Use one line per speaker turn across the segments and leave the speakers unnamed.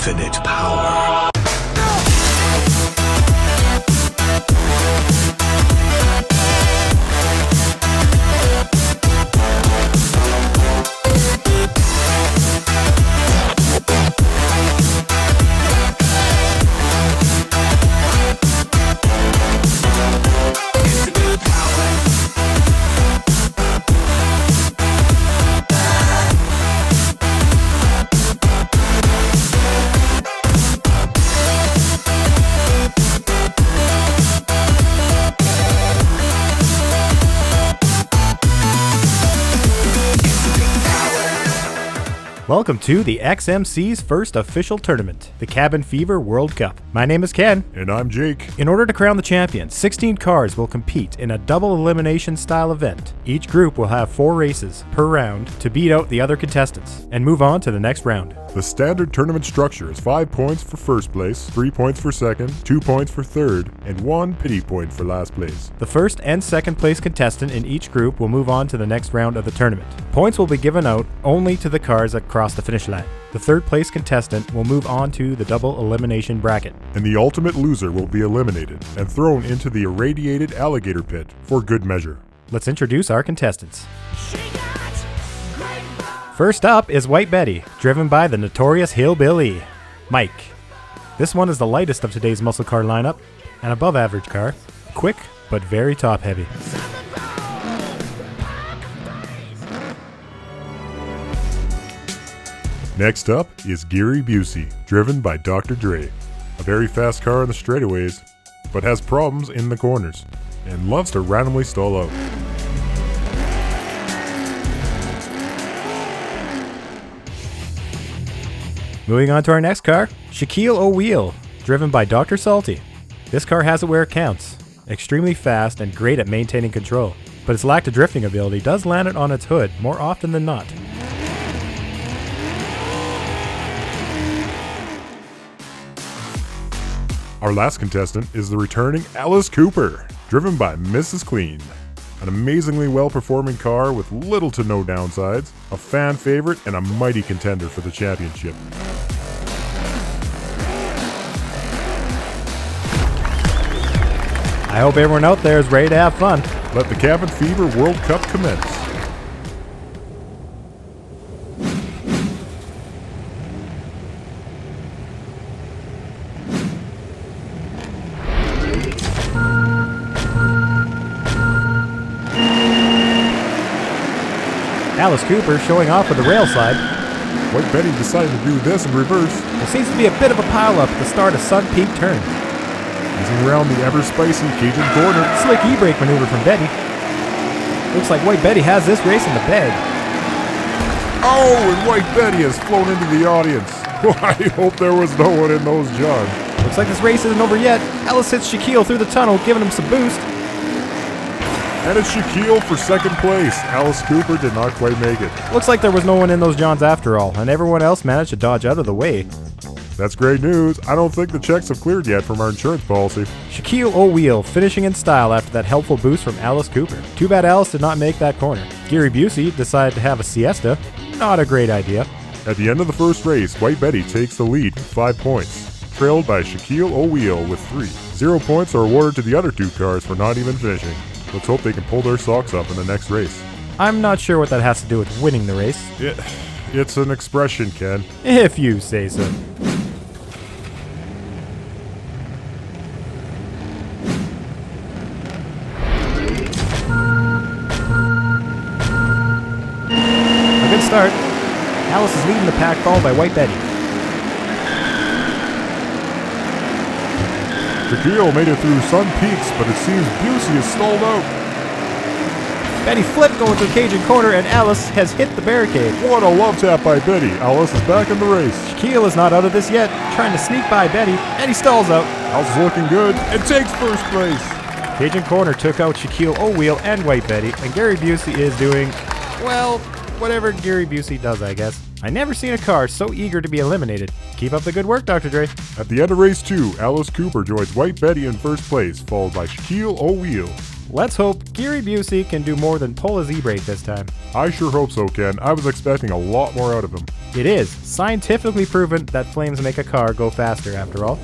infinite power.
Welcome to the XMC's first official tournament, the Cabin Fever World Cup. My name is Ken.
And I'm Jake.
In order to crown the champion, 16 cars will compete in a double elimination style event. Each group will have 4 races per round to beat out the other contestants and move on to the next round.
The standard tournament structure is 5 points for first place, 3 points for second, 2 points for third, and 1 pity point for last place.
The first and second place contestant in each group will move on to the next round of the tournament. Points will be given out only to the cars that cross the finish line. The third place contestant will move on to the double elimination bracket.
And the ultimate loser will be eliminated and thrown into the irradiated alligator pit for good measure.
Let's introduce our contestants. First up is White Betty, driven by the notorious Hillbilly, Mike. This one is the lightest of today's muscle car lineup, an above average car, quick but very top heavy.
Next up is Gary Busey, driven by Dr. Dre. A very fast car in the straightaways, but has problems in the corners, and loves to randomly stall out.
Moving on to our next car, Shaquille O'Wheel, driven by Dr. Salty. This car has it where it counts, extremely fast and great at maintaining control, but its lack of drifting ability does land it on its hood more often than not.
Our last contestant is the returning Alice Cooper, driven by Mrs. Clean. An amazingly well-performing car with little to no downsides, a fan favorite, and a mighty contender for the championship.
I hope everyone out there is ready to have fun.
Let the Cabin Fever World Cup commence.
Alice Cooper showing off with the rail slide.
White Betty decided to do this in reverse.
There seems to be a bit of a pileup at the start of Sun Peak turn.
Easing around the ever-spicy Cajun corner.
Slick e-brake maneuver from Betty. Looks like White Betty has this race in the bag.
Oh, and White Betty has flown into the audience. I hope there was no one in those jugs.
Looks like this race isn't over yet. Alice hits Shaquille through the tunnel, giving him some boost.
And it's Shaquille for second place. Alice Cooper did not quite make it.
Looks like there was no one in those Johns after all, and everyone else managed to dodge out of the way.
That's great news. I don't think the checks have cleared yet from our insurance policy.
Shaquille O'Wheel finishing in style after that helpful boost from Alice Cooper. Too bad Alice did not make that corner. Gary Busey decided to have a siesta. Not a great idea.
At the end of the first race, White Betty takes the lead with 5 points, trailed by Shaquille O'Wheel with 3. 0 points are awarded to the other 2 cars for not even finishing. Let's hope they can pull their socks up in the next race.
I'm not sure what that has to do with winning the race.
It's an expression, Ken.
If you say so. A good start. Alice is leading the pack, followed by White Betty.
Shaquille made it through Sun Peaks, but it seems Busey is stalled out.
Betty flipped going to the Cajun corner, and Alice has hit the barricade.
What a love tap by Betty. Alice is back in the race.
Shaquille is not out of this yet, trying to sneak by Betty, and he stalls out.
Alice is looking good and takes first place.
Cajun corner took out Shaquille O'Wheel and White Betty, and Gary Busey is doing, well, whatever Gary Busey does, I guess. I never seen a car so eager to be eliminated. Keep up the good work, Dr. Dre.
At the end of race 2, Alice Cooper joins White Betty in first place, followed by Shaquille O'Wheel.
Let's hope Gary Busey can do more than pull his e-brake this time.
I sure hope so, Ken. I was expecting a lot more out of him.
It is scientifically proven that flames make a car go faster after all.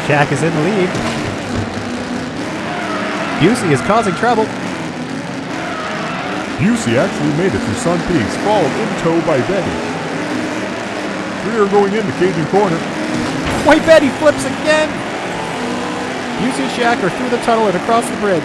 Shaq is in the lead. Busey is causing trouble.
Busey actually made it through Sun Peaks, followed in tow by Betty. Three are going into Cajun Corner.
White Betty flips again. Busey and Shaq are through the tunnel and across the bridge.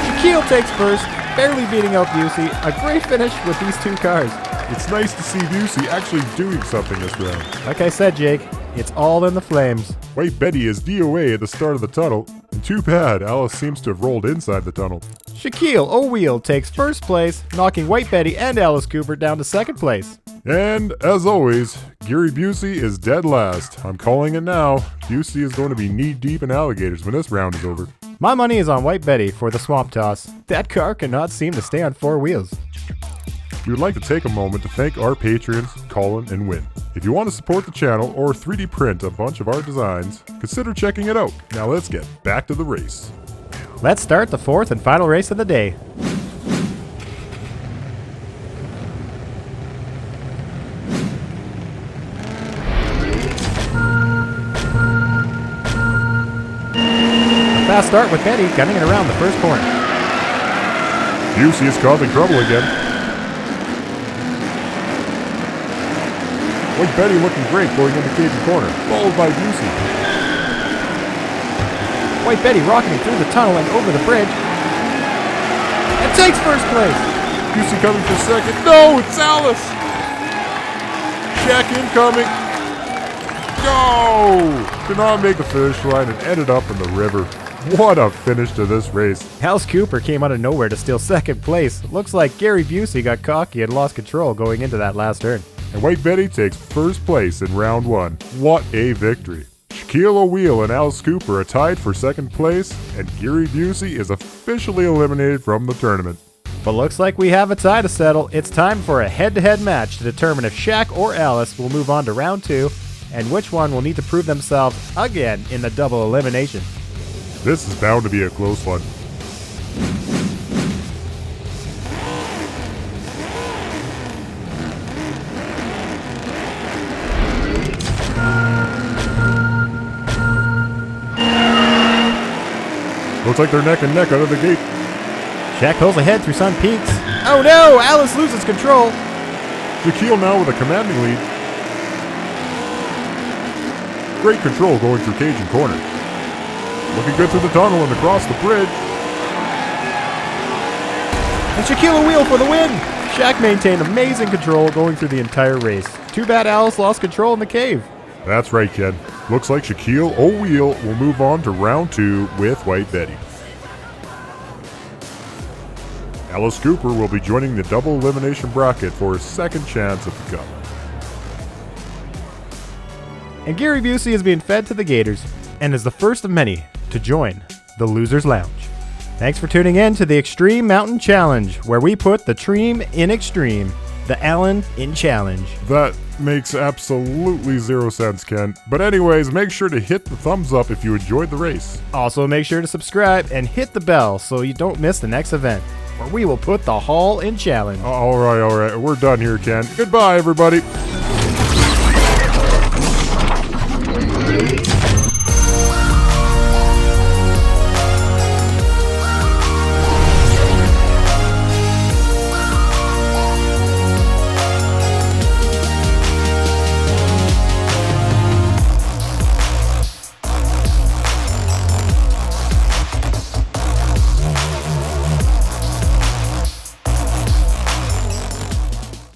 Shaquille takes first, barely beating out Busey. A great finish with these two cars.
It's nice to see Busey actually doing something this round.
Like I said, Jake, it's all in the flames.
White Betty is DOA at the start of the tunnel, and too bad Alice seems to have rolled inside the tunnle.
Shaquille O'Wheel takes first place, knocking White Betty and Alice Cooper down to second place.
And, as always, Gary Busey is dead last. I'm calling it now. Busey is going to be knee-deep in alligators when this round is over.
My money is on White Betty for the swamp toss. That car cannot seem to stay on four wheels.
We would like to take a moment to thank our patrons, Colin and Win. If you want to support the channel or 3D print a bunch of our designs, consider checking it out. Now let's get back to the race.
Let's start the fourth and final race of the day. A fast start with Betty gunning it around the first corner.
Busey is causing trouble again. White Betty looking great going into Cajun Corner, followed by Busey.
White Betty rocketing through the tunnel and over the bridge. And takes first place.
Busey coming for second. No, it's Alice! Shaq incoming. Go! Did not make the finish line and ended up in the river. What a finish to this race.
Alice Cooper came out of nowhere to steal second place. Looks like Gary Busey got cocky and lost control going into that last turn.
And White Betty takes first place in round one. What a victory. Shaquille O'Wheel and Alice Cooper are tied for second place, and Gary Busey is officially eliminated from the tournament.
But looks like we have a tie to settle. It's time for a head-to-head match to determine if Shaq or Alice will move on to round two, and which one will need to prove themselves again in the double elimination.
This is bound to be a close one. Looks like they're neck and neck out of the gate.
Shaq pulls ahead through Sun Peaks. Oh no! Alice loses control.
Shaquille now with a commanding lead. Great control going through Cajun Corner. Looking good through the tunnel and across the bridge.
And Shaquille O'Wheel for the win! Shaq maintained amazing control going through the entire race. Too bad Alice lost control in the cave.
That's right, Ken. Looks like Shaquille O'Wheel will move on to round two with White Betty. Alice Cooper will be joining the double elimination bracket for his second chance at the cup.
And Gary Busey is being fed to the Gators and is the first of many to join the Losers Lounge. Thanks for tuning in to the Xtreme Mountain Challenge, where we put the Treem in Extreme, the Allen in Challenge.
That makes absolutely zero sense, Ken. But anyways, make sure to hit the thumbs up if you enjoyed the race.
Also, make sure to subscribe and hit the bell so you don't miss the next event, where we will put the Hall in Challenge.
All right. We're done here, Ken. Goodbye, everybody.